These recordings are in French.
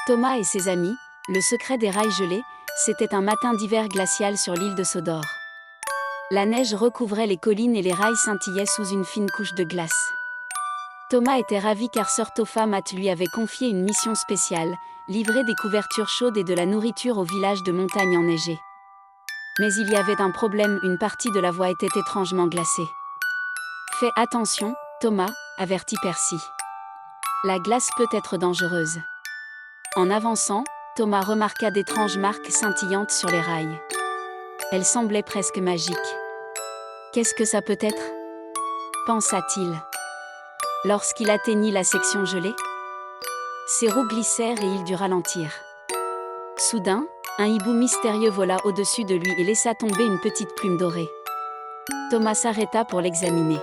Thomas et ses amis, le secret des rails gelés, c'était un matin d'hiver glacial sur l'île de Sodor. La neige recouvrait les collines et les rails scintillaient sous une fine couche de glace. Thomas était ravi car Sir Tophamat lui avait confié une mission spéciale, livrer des couvertures chaudes et de la nourriture au village de montagne enneigé. Mais il y avait un problème, une partie de la voie était étrangement glacée. « Fais attention, Thomas », avertit Percy. « La glace peut être dangereuse. » En avançant, Thomas remarqua d'étranges marques scintillantes sur les rails. Elles semblaient presque magiques. « Qu'est-ce que ça peut être ?» pensa-t-il. Lorsqu'il atteignit la section gelée, ses roues glissèrent et il dut ralentir. Soudain, un hibou mystérieux vola au-dessus de lui et laissa tomber une petite plume dorée. Thomas s'arrêta pour l'examiner.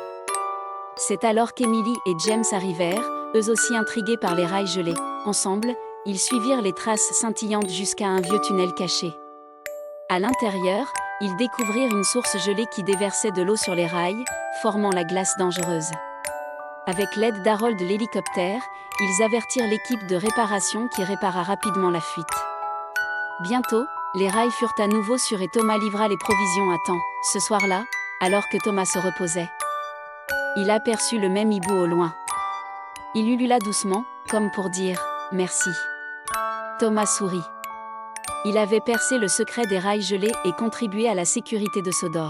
C'est alors qu'Emily et James arrivèrent, eux aussi intrigués par les rails gelés. Ensemble, ils suivirent les traces scintillantes jusqu'à un vieux tunnel caché. À l'intérieur, ils découvrirent une source gelée qui déversait de l'eau sur les rails, formant la glace dangereuse. Avec l'aide d'Harold l'hélicoptère, ils avertirent l'équipe de réparation qui répara rapidement la fuite. Bientôt, les rails furent à nouveau sûrs et Thomas livra les provisions à temps. Ce soir-là, alors que Thomas se reposait, il aperçut le même hibou au loin. Il ulula doucement, comme pour dire « merci ». Thomas sourit. Il avait percé le secret des rails gelés et contribué à la sécurité de Sodor.